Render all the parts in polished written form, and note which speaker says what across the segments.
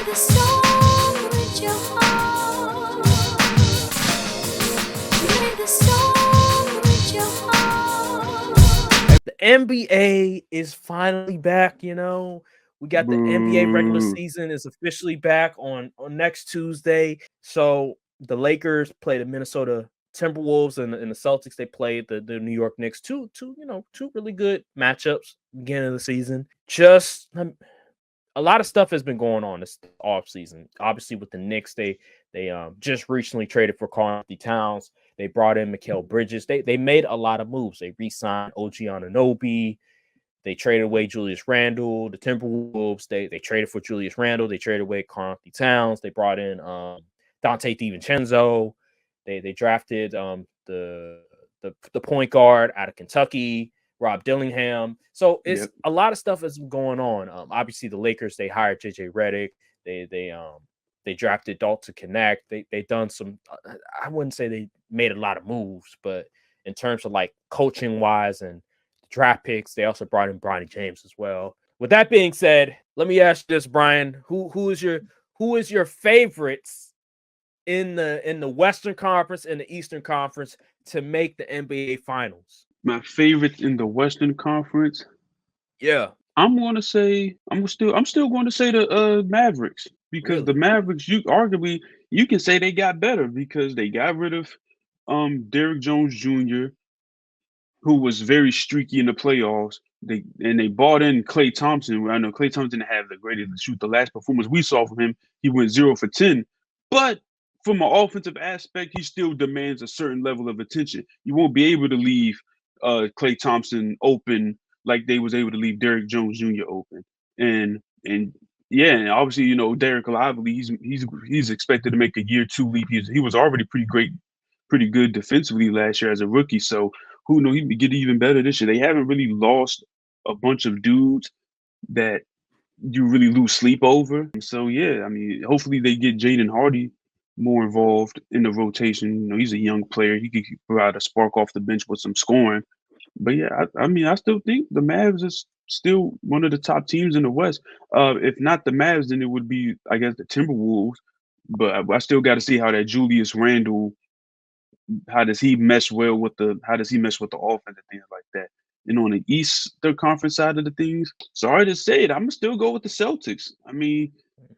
Speaker 1: the song with your heart. Play the song with your heart.
Speaker 2: The NBA is finally back, you know. We got the NBA regular
Speaker 3: Boo.
Speaker 2: season is officially back on next Tuesday. So the Lakers play the Minnesota Timberwolves and the Celtics. They played the New York Knicks. Two really good matchups beginning of the season. Just a lot of stuff has been going on this off season. Obviously, with the Knicks, they just recently traded for Karl Anthony Towns. They brought in Mikal Bridges. They made a lot of moves. They re-signed OG Anunoby. They traded away Julius Randle. The Timberwolves, they traded for Julius Randle. They traded away Karl Anthony Towns. They brought in Dante DiVincenzo. They drafted the point guard out of Kentucky, Rob Dillingham. So it's a lot of stuff that's going on. Obviously, the Lakers, they hired JJ Redick. They drafted Dalton Connect. They done some. I wouldn't say they made a lot of moves, but in terms of like coaching wise and draft picks, they also brought in Bronny James as well. With that being said, let me ask you this, Brian: who is your favorites in the Western Conference and the Eastern Conference to make the NBA Finals?
Speaker 3: My favorites in the Western Conference.
Speaker 2: Yeah,
Speaker 3: I'm still going to say the Mavericks because the
Speaker 2: really.
Speaker 3: Mavericks you can say they got better because they got rid of Derrick Jones Jr., who was very streaky in the playoffs. They bought in Klay Thompson. I know Klay Thompson didn't have the greatest shoot. The last performance we saw from him, he went 0 for 10. But from an offensive aspect, he still demands a certain level of attention. You won't be able to leave Klay Thompson open like they was able to leave Derrick Jones Jr. open. And yeah, and obviously, Derrick Lively, he's expected to make a year 2 leap. He was already pretty good defensively last year as a rookie. So who knows, he could get even better this year. They haven't really lost a bunch of dudes that you really lose sleep over. So yeah, I mean, hopefully they get Jaden Hardy more involved in the rotation. He's a young player. He could provide a spark off the bench with some scoring. But yeah, I mean, I still think the Mavs is still one of the top teams in the West. If not the Mavs, then it would be, I guess, the Timberwolves. But I still got to see how that Julius Randle, how does he mesh with the offense and things like that. And on the Eastern Conference side of the things, sorry to say it, I'm gonna still go with the Celtics. I mean,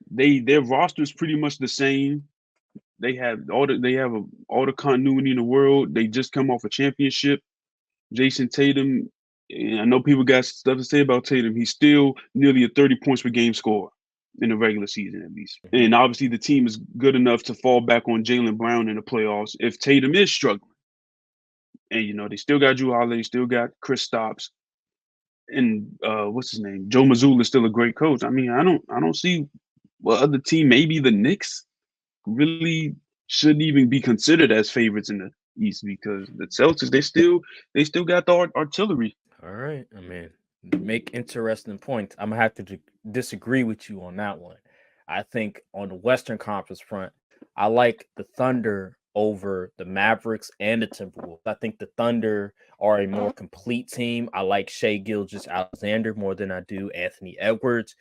Speaker 3: their roster is pretty much the same. All the continuity in the world. They just come off a championship. Jason Tatum, and I know people got stuff to say about Tatum. He's still nearly a 30 points per game scorer in the regular season, at least. And obviously, the team is good enough to fall back on Jaylen Brown in the playoffs if Tatum is struggling. And they still got Drew Holiday, still got Chris Stopps, and what's his name? Joe Mazzulla is still a great coach. I mean, I don't see what other team, maybe the Knicks, really shouldn't even be considered as favorites in the East because the Celtics they still got the artillery.
Speaker 2: All right. I mean, make interesting points. I'm gonna have to disagree with you on that one. I think on the Western Conference front, I like the Thunder over the Mavericks and the Timberwolves. I think the Thunder are a more complete team. I like Shea Gilgeous-Alexander more than I do Anthony Edwards.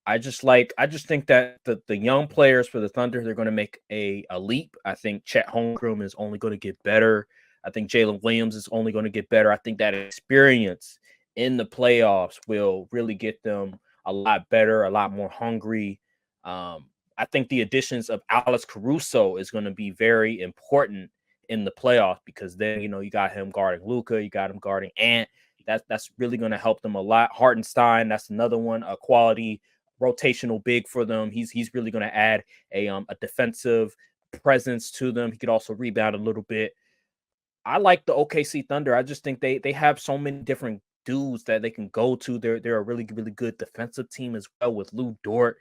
Speaker 2: I just think that the young players for the Thunder, they're going to make a leap. I think Chet Holmgren is only going to get better. I think Jalen Williams is only going to get better. I think that experience in the playoffs will really get them a lot better, a lot more hungry. I think the additions of Alex Caruso is going to be very important in the playoffs because then you got him guarding Luka, you got him guarding Ant. That's really going to help them a lot. Hartenstein, that's another one, a quality rotational big for them. He's really going to add a defensive presence to them. He could also rebound a little bit. I like the OKC Thunder. I just think they have so many different dudes that they can go to. They're a really, really good defensive team as well with Lou Dort.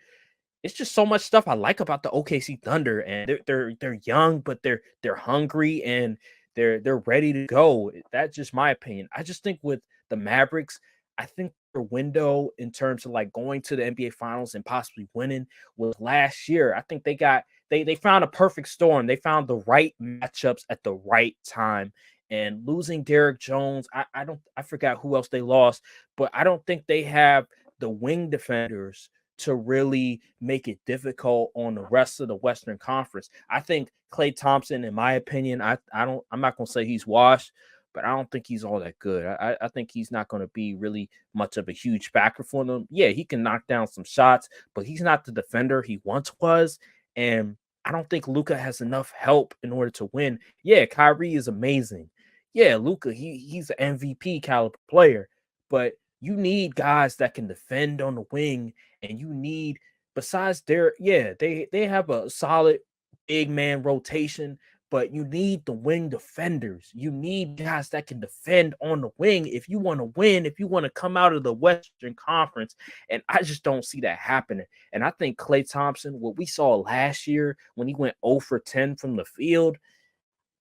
Speaker 2: It's just so much stuff I like about the OKC Thunder, and they're young, but they're hungry and they're ready to go. That's just my opinion. I just think with the Mavericks, I think their window in terms of like going to the NBA Finals and possibly winning was last year. I think they found a perfect storm. They found the right matchups at the right time. And losing Derrick Jones, I forgot who else they lost, but I don't think they have the wing defenders to really make it difficult on the rest of the Western Conference. I think Klay Thompson, in my opinion, I'm not gonna say he's washed, but I don't think he's all that good. I think he's not going to be really much of a huge factor for them. Yeah, he can knock down some shots, but he's not the defender he once was. And I don't think Luka has enough help in order to win. Yeah, Kyrie is amazing. Yeah, Luka, he's an MVP caliber player, but you need guys that can defend on the wing, and you need besides they have a solid big man rotation, but you need the wing defenders. You need guys that can defend on the wing if you want to win, if you want to come out of the Western Conference. And I just don't see that happening. And I think Klay Thompson, what we saw last year when he went 0 for 10 from the field,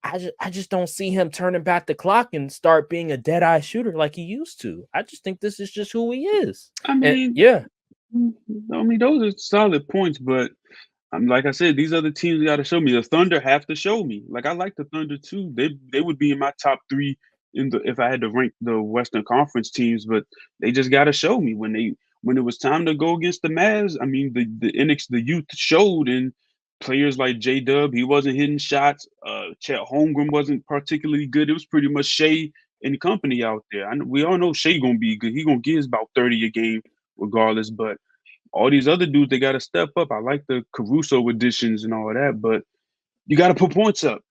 Speaker 2: I just don't see him turning back the clock and start being a dead-eye shooter like he used to. I just think this is just who he is.
Speaker 3: I
Speaker 2: And
Speaker 3: mean,
Speaker 2: yeah.
Speaker 3: those are solid points, but like I said, these other teams got to show me. The Thunder have to show me. Like I like the Thunder too. They would be in my top 3 if I had to rank the Western Conference teams, but they just got to show me when it was time to go against the Mavs. I mean, the youth showed, and players like J Dub, he wasn't hitting shots. Chet Holmgren wasn't particularly good. It was pretty much Shea and company out there. We all know Shea gonna be good. He gonna get his about 30 a game regardless, but all these other dudes, they got to step up. I like the Caruso additions and all of that, but you got to put points up.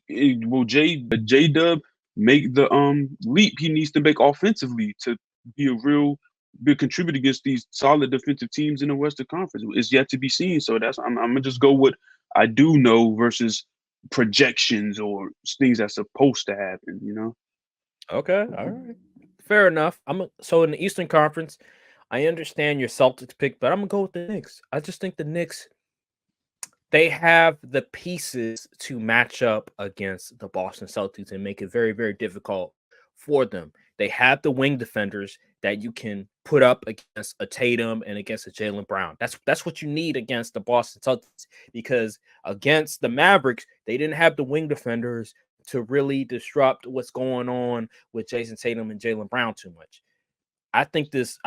Speaker 3: Will J Dub make the leap he needs to make offensively to be a real big contributor against these solid defensive teams in the Western Conference? It's yet to be seen. So I'm gonna just go with I do know versus projections or things that's supposed to happen.
Speaker 2: Okay. All right. Fair enough. So in the Eastern Conference, I understand your Celtics pick, but I'm gonna go with the Knicks. I just think the Knicks, they have the pieces to match up against the Boston Celtics and make it very, very difficult for them. They have the wing defenders that you can put up against a Tatum and against a Jaylen Brown. That's what you need against the Boston Celtics, because against the Mavericks, they didn't have the wing defenders to really disrupt what's going on with Jason Tatum and Jaylen Brown too much. I think this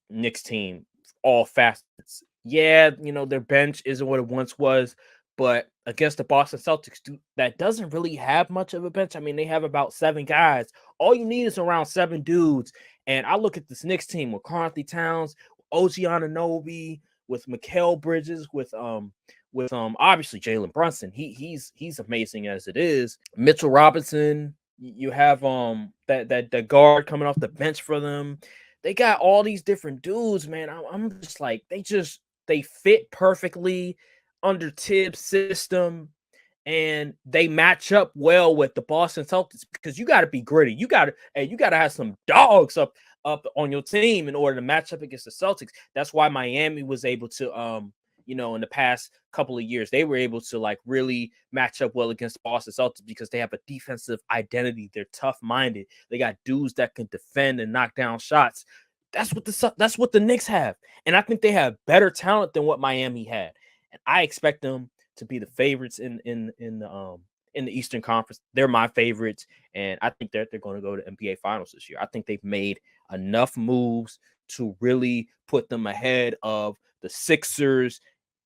Speaker 2: Knicks team, all facets. Yeah, their bench isn't what it once was, but against the Boston Celtics, that doesn't really have much of a bench. I mean, they have about 7 guys. All you need is around 7 dudes. And I look at this Knicks team with Karl-Anthony Towns, OG Anunoby, with Mikal Bridges, with obviously Jalen Brunson. He's amazing as it is. Mitchell Robinson. You have that guard coming off the bench for them. They got all these different dudes, man. I'm just like, they fit perfectly under Tibbs' system, and they match up well with the Boston Celtics, because you got to be gritty. You got to have some dogs up on your team in order to match up against the Celtics. That's why Miami was able to in the past couple of years, they were able to like really match up well against Boston Celtics, because they have a defensive identity. They're tough-minded. They got dudes that can defend and knock down shots. That's what the Knicks have. And I think they have better talent than what Miami had. And I expect them to be the favorites in the Eastern Conference. They're my favorites, and I think they're going to go to NBA Finals this year. I think they've made enough moves to really put them ahead of the Sixers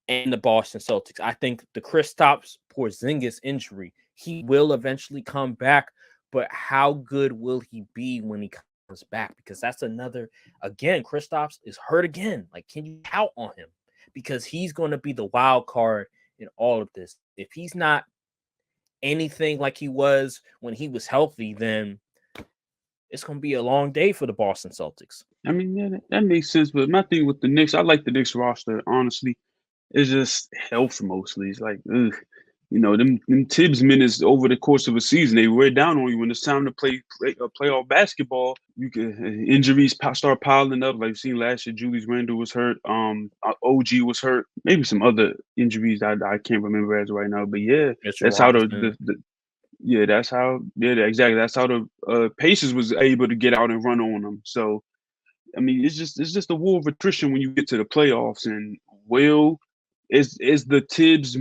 Speaker 2: and the Boston Celtics. I think the Kristaps Porzingis injury, he will eventually come back, but how good will he be when he comes back? Because that's another, again, Kristaps is hurt again. Like, can you count on him? Because he's going to be the wild card in all of this. If he's not anything like he was when he was healthy, then it's going to be a long day for the Boston Celtics.
Speaker 3: I mean, yeah, that makes sense. But my thing with the Knicks, I like the Knicks roster, honestly. It's just health mostly. It's like, ugh. Them Tibbs minutes over the course of a season, they wear down on you. When it's time to play playoff basketball, injuries start piling up. Like we've seen last year, Julius Randle was hurt. OG was hurt. Maybe some other injuries that I can't remember as right now. But yeah, that's how exactly. That's how the Pacers was able to get out and run on them. So, I mean, it's just a war of attrition when you get to the playoffs. And is the Tibbs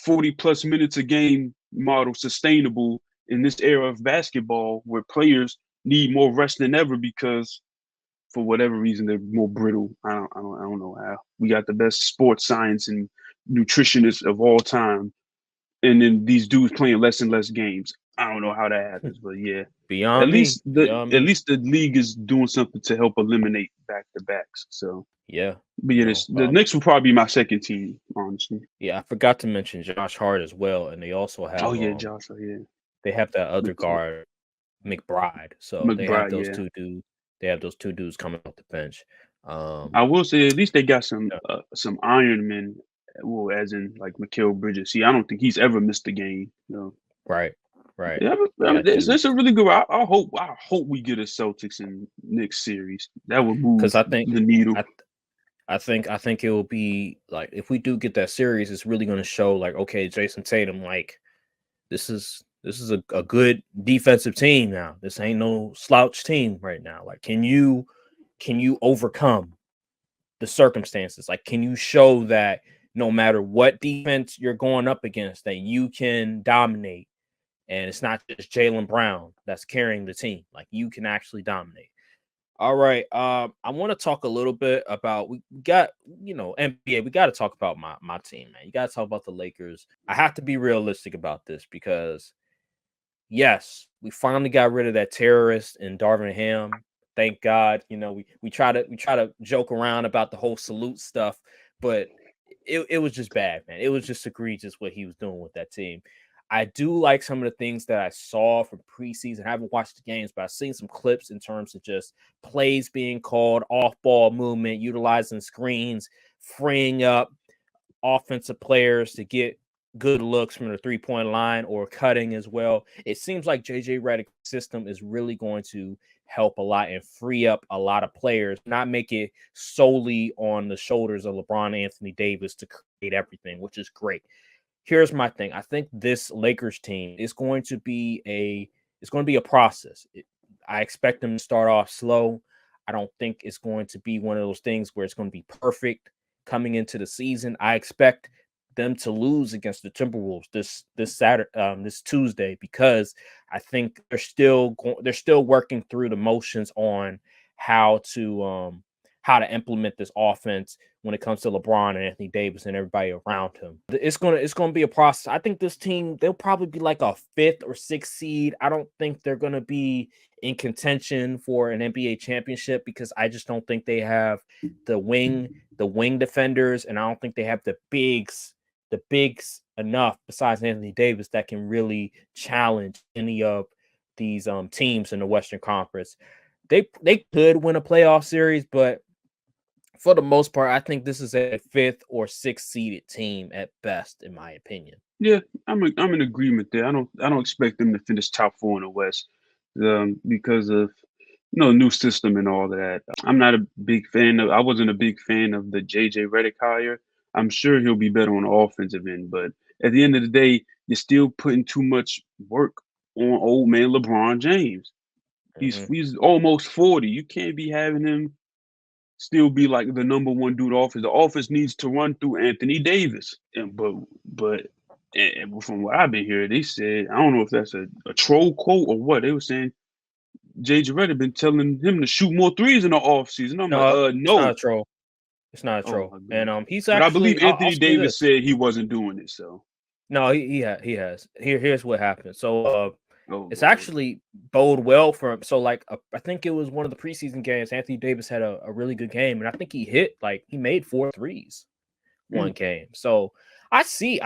Speaker 3: 40+ minutes a game model sustainable in this era of basketball where players need more rest than ever? Because for whatever reason they're more brittle. I don't know how. We got the best sports science and nutritionists of all time, and then these dudes playing less and less games. I don't know how that happens, but yeah. At
Speaker 2: Beyond me,
Speaker 3: least the
Speaker 2: beyond
Speaker 3: at
Speaker 2: me.
Speaker 3: least the league is doing something to help eliminate back to backs. So,
Speaker 2: Yeah,
Speaker 3: but yeah, the Knicks will probably be my second team, honestly.
Speaker 2: yeah. I forgot to mention Josh Hart as well, and they also
Speaker 3: Oh
Speaker 2: have
Speaker 3: yeah, Josh. Oh yeah,
Speaker 2: they have that other
Speaker 3: McBride.
Speaker 2: guard McBride. So they have
Speaker 3: McBride.
Speaker 2: those
Speaker 3: Yeah,
Speaker 2: two dudes. They have those two dudes coming off the bench.
Speaker 3: I will say at least they got
Speaker 2: Yeah,
Speaker 3: some Iron Men. Well, as in like Mikal Bridges. See, I don't think he's ever missed a game. No.
Speaker 2: right, right.
Speaker 3: Yeah,
Speaker 2: They got
Speaker 3: it's a
Speaker 2: dudes
Speaker 3: really good. I hope we get a Celtics and Knicks series. That would move
Speaker 2: because I think
Speaker 3: the needle.
Speaker 2: I I think it will be like if we do get that series, it's really going to show like okay, Jason Tatum, like this is a good defensive team now. This ain't no slouch team right now. Like, can you overcome the circumstances? Like, can you show that no matter what defense you're going up against, that you can dominate, and it's not just Jaylen Brown that's carrying the team. Like, you can actually dominate. All right. I want to talk a little bit about we got, NBA. We got to talk about my team, man. You got to talk about the Lakers. I have to be realistic about this because yes, we finally got rid of that terrorist in Darvin Ham. Thank God. We try to joke around about the whole salute stuff, but it was just bad, man. It was just egregious what he was doing with that team. I do like some of the things that I saw from preseason. I haven't watched the games, but I've seen some clips in terms of just plays being called, off-ball movement, utilizing screens, freeing up offensive players to get good looks from the three-point line or cutting as well. It seems like JJ Redick's system is really going to help a lot and free up a lot of players, not make it solely on the shoulders of LeBron Anthony Davis to create everything, which is great. Here's my thing. I think this Lakers team is going to be a process. I expect them to start off slow. I don't think it's going to be one of those things where it's going to be perfect coming into the season. I expect them to lose against the Timberwolves this Saturday, this Tuesday, because I think they're still working through the motions on how to implement this offense when it comes to LeBron and Anthony Davis and everybody around him. It's gonna be a process. I think this team, they'll probably be like a 5th or 6th seed. I don't think they're gonna be in contention for an NBA championship because I just don't think they have the wing defenders, and I don't think they have the bigs enough besides Anthony Davis that can really challenge any of these teams in the Western Conference. They could win a playoff series, but for the most part, I think this is a 5th or 6th seeded team at best, in my opinion.
Speaker 3: Yeah, I'm in agreement there. I don't expect them to finish top 4 in the West, because of new system and all that. I'm not a big fan of. I wasn't a big fan of the JJ Redick hire. I'm sure he'll be better on the offensive end, but at the end of the day, you're still putting too much work on old man LeBron James. He's almost 40. You can't be having him still be like the number one dude offense. The offense needs to run through Anthony Davis. And from what I've been hearing, they said, I don't know if that's a troll quote or what. They were saying JJ Redick been telling him to shoot more threes in the offseason. I'm
Speaker 2: No,
Speaker 3: like,
Speaker 2: it's not a
Speaker 3: no.
Speaker 2: troll. It's not a
Speaker 3: Oh
Speaker 2: troll.
Speaker 3: my goodness.
Speaker 2: And he's
Speaker 3: But I believe
Speaker 2: actually. I'll
Speaker 3: Anthony
Speaker 2: say
Speaker 3: Davis
Speaker 2: this.
Speaker 3: said he wasn't doing it. So,
Speaker 2: No, he has. Here's what happened. So
Speaker 3: oh
Speaker 2: it's
Speaker 3: Lord.
Speaker 2: actually bode well for him. So like I think it was one of the preseason games. Anthony Davis had a really good game, and I think he made 4 threes one game. So I see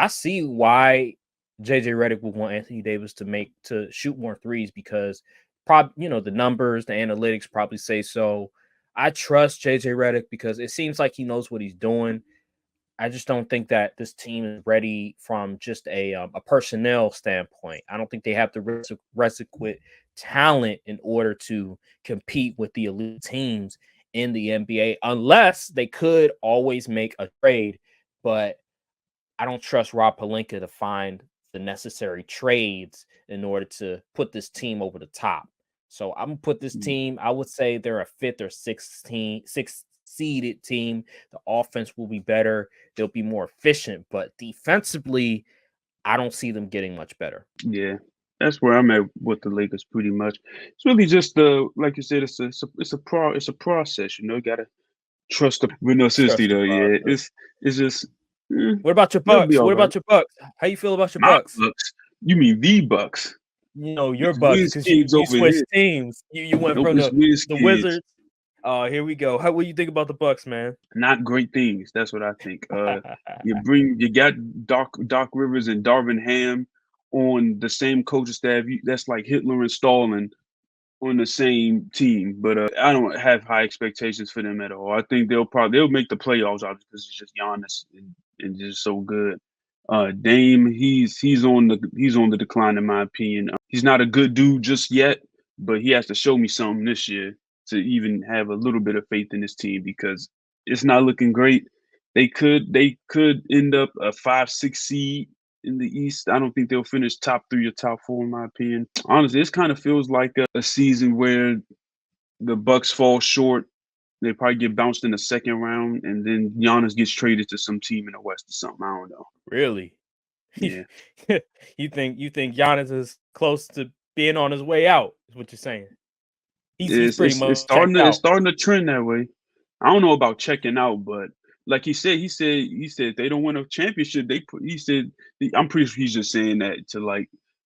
Speaker 2: why JJ Redick would want Anthony Davis to shoot more threes because probably the numbers, the analytics probably say so. I trust JJ Redick because it seems like he knows what he's doing. I just don't think that this team is ready from just a personnel standpoint. I don't think they have the requisite talent in order to compete with the elite teams in the NBA, unless they could always make a trade. But I don't trust Rob Pelinka to find the necessary trades in order to put this team over the top. So I'm gonna put this team. I would say they're a 5th or 6th seeded team. The offense will be better. They'll be more efficient, but defensively, I don't see them getting much better.
Speaker 3: Yeah. That's where I'm at with the Lakers pretty much. It's really just like you said, it's a process. You gotta trust the with no
Speaker 2: Trust
Speaker 3: consistency
Speaker 2: the
Speaker 3: though. Yeah,
Speaker 2: process.
Speaker 3: it's just
Speaker 2: What about your
Speaker 3: they'll be
Speaker 2: Bucks?
Speaker 3: all
Speaker 2: What
Speaker 3: right.
Speaker 2: about your Bucks? How you feel about your
Speaker 3: My
Speaker 2: Bucks?
Speaker 3: Bucks. You mean the Bucks?
Speaker 2: Your
Speaker 3: It's
Speaker 2: Bucks,
Speaker 3: Wiz
Speaker 2: because you
Speaker 3: Kings
Speaker 2: you
Speaker 3: over here.
Speaker 2: switched teams. You went
Speaker 3: Nope,
Speaker 2: from
Speaker 3: it's Wiz
Speaker 2: the
Speaker 3: Kids.
Speaker 2: Wizards. Oh, here we go. What do you think about the Bucks, man?
Speaker 3: Not great things. That's what I think. You got Doc Rivers and Darvin Ham on the same coaching staff. That's like Hitler and Stalin on the same team. But I don't have high expectations for them at all. I think they'll make the playoffs obviously because it's just Giannis and just so good. Dame, he's on the decline in my opinion. He's not a good dude just yet, but he has to show me something this year to even have a little bit of faith in this team because it's not looking great. They could end up a 5-6 seed in the East. I don't think they'll finish top 3 or top 4 in my opinion. Honestly, this kind of feels like a season where the Bucks fall short. They probably get bounced in the second round, and then Giannis gets traded to some team in the West or something. I don't know.
Speaker 2: Really?
Speaker 3: Yeah,
Speaker 2: you think Giannis is close to being on his way out? Is what you're saying? He's pretty
Speaker 3: it's
Speaker 2: much
Speaker 3: starting
Speaker 2: checked
Speaker 3: to it's
Speaker 2: out.
Speaker 3: starting to trend that way. I don't know about checking out, but like he said if they don't win a championship. He said I'm pretty sure he's just saying that to like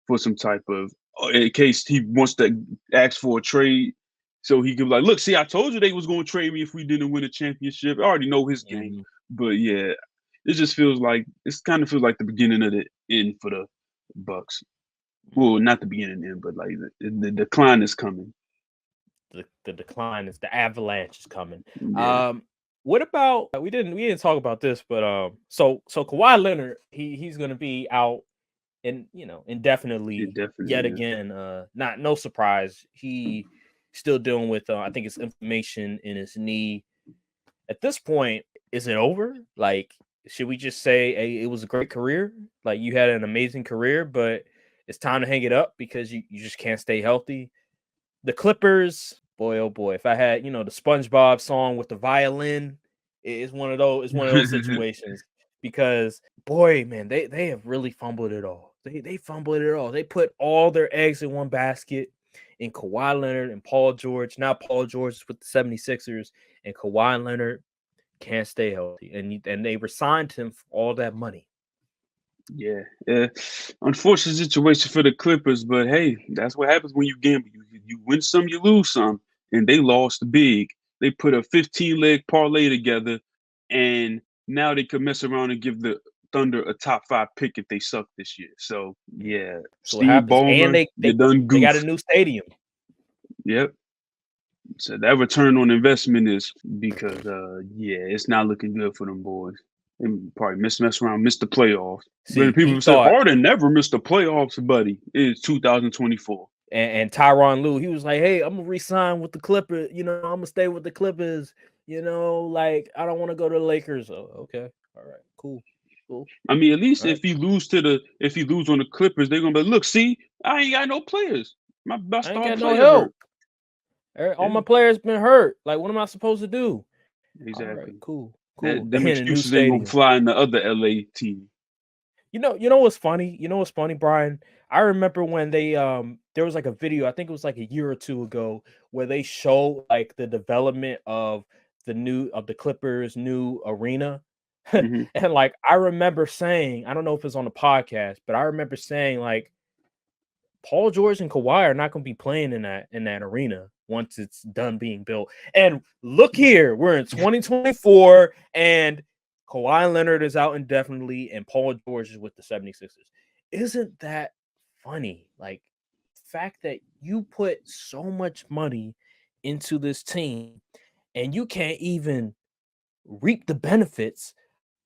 Speaker 3: for some type of in case he wants to ask for a trade. So he could be like, look, see, I told you they was going to trade me if we didn't win a championship. I already know his game,
Speaker 2: Mhm.
Speaker 3: but yeah, it kind of feels like the beginning of the end for the Bucks. Well, not the beginning and end, but like the decline is coming.
Speaker 2: The decline is the avalanche is coming.
Speaker 3: Yeah,
Speaker 2: What about we didn't talk about this, but so Kawhi Leonard he's gonna be out
Speaker 3: it
Speaker 2: indefinitely yet
Speaker 3: definitely is.
Speaker 2: again. Not no surprise. He still dealing with I think it's inflammation in his knee. At this point, is it over? Like, should we just say, hey, it was a great career? Like you had an amazing career, but it's time to hang it up because you just can't stay healthy. The Clippers, boy, oh boy, if I had, the SpongeBob song with the violin, it's one of those situations because boy, man, they have really fumbled it all. They fumbled it all. They put all their eggs in one basket in Kawhi Leonard and Paul George. Now Paul George is with the 76ers and Kawhi Leonard can't stay healthy. And they resigned him for all that money.
Speaker 3: Yeah, unfortunate situation for the Clippers, but hey, that's what happens when you gamble. You win some, you lose some, and they lost big. They put a 15-leg parlay together, and now they could mess around and give the Thunder a top 5 pick if they suck this year. So yeah,
Speaker 2: So what
Speaker 3: Steve
Speaker 2: happens? And
Speaker 3: Ballmer, you done
Speaker 2: they got a
Speaker 3: goofed.
Speaker 2: new stadium.
Speaker 3: Yep. So that return on investment is because yeah, it's not looking good for them boys. They probably mess around, miss the playoffs. But
Speaker 2: See, he
Speaker 3: people said
Speaker 2: thought
Speaker 3: Harden never missed the playoffs, buddy. It's 2024.
Speaker 2: and Tyronn Lue, he was like, "Hey, I'm gonna resign with the Clippers. I'm gonna stay with the Clippers. Like I don't want to go to the Lakers." Oh, okay, all right, cool.
Speaker 3: I mean, at least
Speaker 2: All right.
Speaker 3: if he lose on the Clippers, they're gonna be like, look, see, I ain't got no players. My best
Speaker 2: I ain't
Speaker 3: star
Speaker 2: got no
Speaker 3: player hurt.
Speaker 2: help. All
Speaker 3: Yeah,
Speaker 2: my players been hurt. Like, what am I supposed to do? All right,
Speaker 3: exactly.
Speaker 2: cool.
Speaker 3: Them
Speaker 2: And a new
Speaker 3: excuses ain't gonna
Speaker 2: stadium.
Speaker 3: fly in the other LA team.
Speaker 2: You know what's funny? You know what's funny, Brian? I remember when they there was like a video, I think it was like a year or two ago, where they showed like the development of the Clippers new arena.
Speaker 3: Hmm.
Speaker 2: And like I remember saying, I don't know if it's on the podcast, but I remember saying like Paul George and Kawhi are not going to be playing in that arena once it's done being built. And look here, we're in 2024 and Kawhi Leonard is out indefinitely and Paul George is with the 76ers. Isn't that funny? Like the fact that you put so much money into this team and you can't even reap the benefits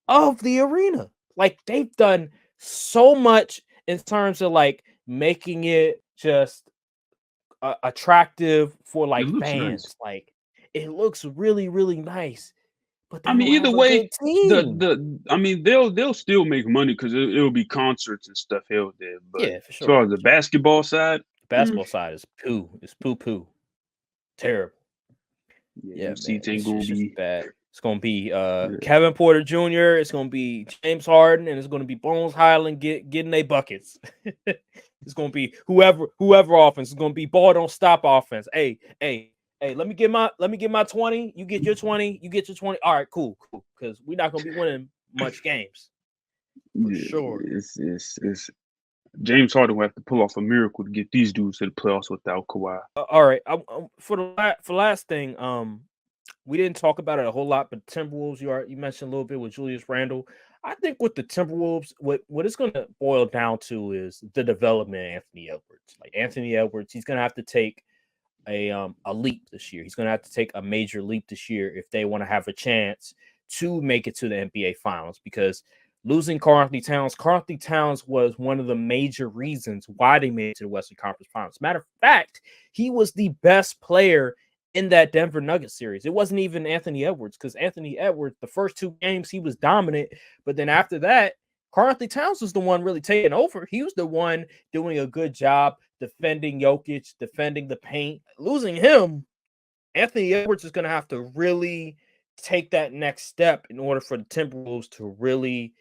Speaker 2: of the arena. Like they've done so much in terms of like making it just attractive for
Speaker 3: It
Speaker 2: like
Speaker 3: looks nice.
Speaker 2: fans. Like it looks really, really nice, but
Speaker 3: I
Speaker 2: they
Speaker 3: mean,
Speaker 2: don't
Speaker 3: either
Speaker 2: have a good
Speaker 3: way,
Speaker 2: team.
Speaker 3: I mean, they'll still make money because it'll be concerts and stuff held there. But
Speaker 2: Yeah, for
Speaker 3: as far
Speaker 2: sure.
Speaker 3: as the basketball side,
Speaker 2: The basketball side is poo. It's poo poo. Terrible.
Speaker 3: yeah,
Speaker 2: Yeah,
Speaker 3: them
Speaker 2: man.
Speaker 3: seats ain't
Speaker 2: It's
Speaker 3: gonna
Speaker 2: just
Speaker 3: be
Speaker 2: bad. It's gonna be
Speaker 3: Yeah.
Speaker 2: Kevin Porter Jr. It's gonna be James Harden, and it's gonna be Bones Highland getting their buckets. It's gonna be whoever offense. It's gonna be ball don't stop offense. Hey, let me get my 20. You get your 20. You get your 20. All right, cool. Because we're not gonna be winning much games for
Speaker 3: Yeah,
Speaker 2: sure.
Speaker 3: it's James Harden will have to pull off a miracle to get these dudes to the playoffs without Kawhi.
Speaker 2: All right, for last thing, we didn't talk about it a whole lot, but Timberwolves, you mentioned a little bit with Julius Randle. I think with the Timberwolves, what it's going to boil down to is the development of Anthony Edwards. Like Anthony Edwards, he's going to have to take a leap this year. He's going to have to take a major leap this year if they want to have a chance to make it to the NBA Finals, because losing Karl Anthony Towns was one of the major reasons why they made it to the Western Conference Finals. Matter of fact, he was the best player in that Denver Nuggets series. It wasn't even Anthony Edwards, because Anthony Edwards, the first 2 games, he was dominant. But then after that, Karl Anthony Towns was the one really taking over. He was the one doing a good job defending Jokic, defending the paint. Losing him, Anthony Edwards is going to have to really take that next step in order for the Timberwolves to really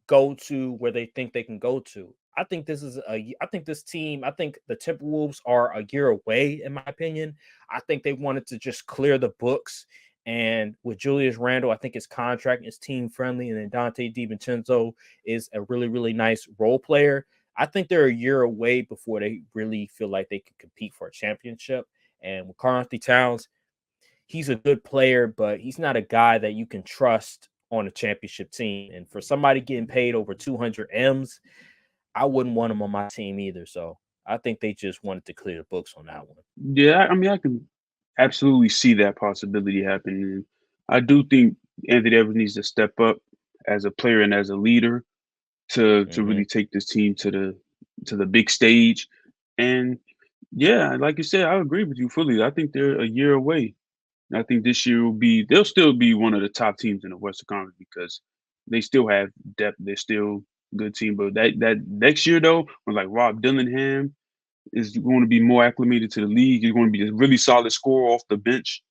Speaker 2: go to where they think they can go to. I think this team, I think the Timberwolves are a year away, in my opinion. I think they wanted to just clear the books. And with Julius Randle, I think his contract is team friendly. And then Dante DiVincenzo is a really, really nice role player. I think they're a year away before they really feel like they can compete for a championship. And with Karl Anthony Towns, he's a good player, but he's not a guy that you can trust on a championship team. And for somebody getting paid over 200 M's, I wouldn't want him on my team either. So I think they just wanted to clear the books on that one.
Speaker 3: Yeah, I mean, I can absolutely see that possibility happening. I do think Anthony Edwards needs to step up as a player and as a leader to
Speaker 2: Mm-hmm.
Speaker 3: really take this team to the big stage. And yeah, like you said, I agree with you fully. I think they're a year away. I think this year they'll still be one of the top teams in the Western Conference because they still have depth. They're still a good team. But that next year though, when like Rob Dillingham is going to be more acclimated to the league, he's going to be a really solid scorer off the bench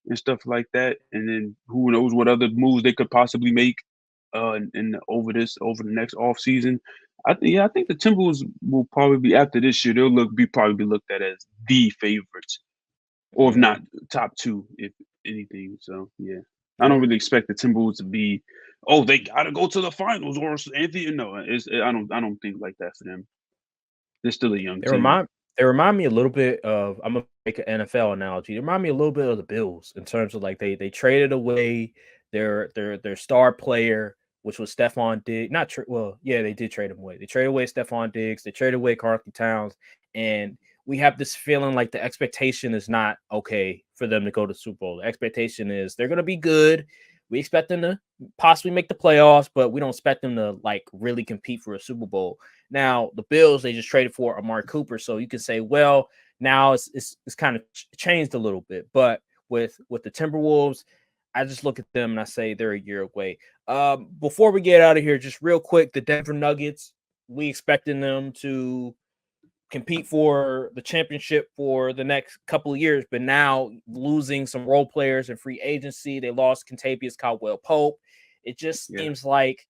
Speaker 3: and stuff like that. And then who knows what other moves they could possibly make over the next off season. I think the Timberwolves will probably be after this year. They'll probably be looked at as the favorites, or if
Speaker 2: Mm-hmm.
Speaker 3: not top 2, if anything. So yeah, I
Speaker 2: Yeah.
Speaker 3: don't really expect the Timberwolves to be, oh, they gotta go to the finals or Anthony. No, I don't think like that for them. They're still a young
Speaker 2: They
Speaker 3: team.
Speaker 2: remind they remind me a little bit of, I'm gonna make an NFL analogy. They remind me a little bit of the Bills in terms of like they traded away their star player, which was Stephon Diggs. Yeah, they did trade him away. They traded away Stephon Diggs, they traded away Karl Anthony Towns, and we have this feeling like the expectation is not okay for them to go to Super Bowl. The expectation is they're gonna be good. We expect them to possibly make the playoffs, but we don't expect them to like really compete for a Super Bowl. Now, the Bills, they just traded for Amari Cooper. So you can say, well, now it's kind of changed a little bit. But with the Timberwolves, I just look at them and I say they're a year away. Before we get out of here, just real quick, the Denver Nuggets, we expecting them to compete for the championship for the next couple of years, but now losing some role players in free agency, they lost Contavious Caldwell Pope. It just
Speaker 3: Yeah.
Speaker 2: seems like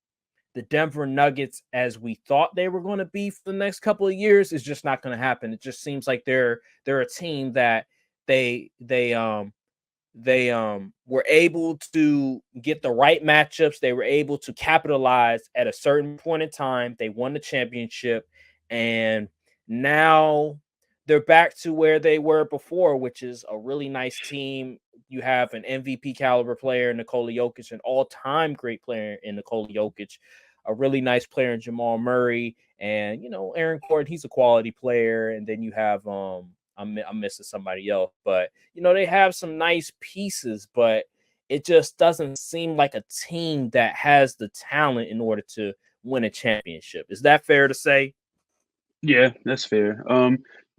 Speaker 2: the Denver Nuggets, as we thought they were going to be for the next couple of years, is just not going to happen. It just seems like they're a team that they were able to get the right matchups. They were able to capitalize at a certain point in time. They won the championship, and now they're back to where they were before, which is a really nice team. You have an MVP caliber player in Nikola Jokic, an all-time great player in Nikola Jokic, a really nice player in Jamal Murray, and Aaron Gordon, he's a quality player. And then you have I'm missing somebody else, but they have some nice pieces, but it just doesn't seem like a team that has the talent in order to win a championship. Is that fair to say?
Speaker 3: Yeah, that's fair.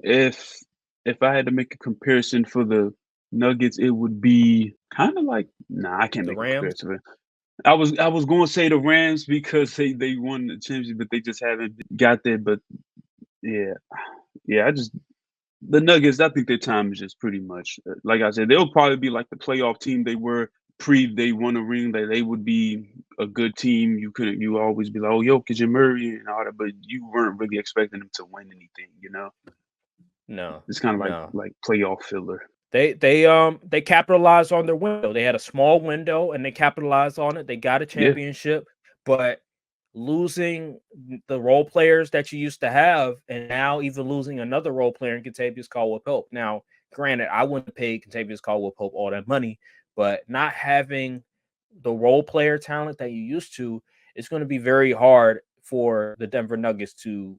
Speaker 3: If I had to make a comparison for the Nuggets, it would be kind of like, nah, I can't
Speaker 2: The
Speaker 3: make a
Speaker 2: Rams?
Speaker 3: comparison. I was going to say the Rams because they won the championship, but they just haven't got there. But yeah, yeah, the Nuggets. I think their time is just pretty much like I said. They'll probably be like the playoff team they were they won a ring that they would be a good team. You always be like, oh, Jokic and Murray and all that, but you weren't really expecting them to win anything, you know?
Speaker 2: No,
Speaker 3: It's kind of
Speaker 2: no.
Speaker 3: like playoff filler.
Speaker 2: They capitalized on their window. They had a small window and they capitalized on it. They got a
Speaker 3: Yeah.
Speaker 2: championship, but losing the role players that you used to have, and now even losing another role player in Kentavious Caldwell-Pope. Now, granted, I wouldn't pay Kentavious Caldwell-Pope all that money, but not having the role player talent that you used to, it's going to be very hard for the Denver Nuggets to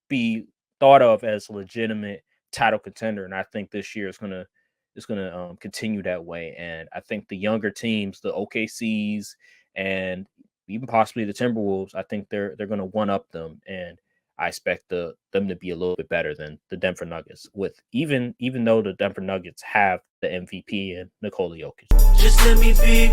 Speaker 2: be thought of as a legitimate title contender. And I think this year is going to continue that way. And I think the younger teams, the OKCs and even possibly the Timberwolves, I think they're going to one up them. And I expect them to be a little bit better than the Denver Nuggets, with even though the Denver Nuggets have the MVP and Nikola Jokic.
Speaker 1: Just let me be.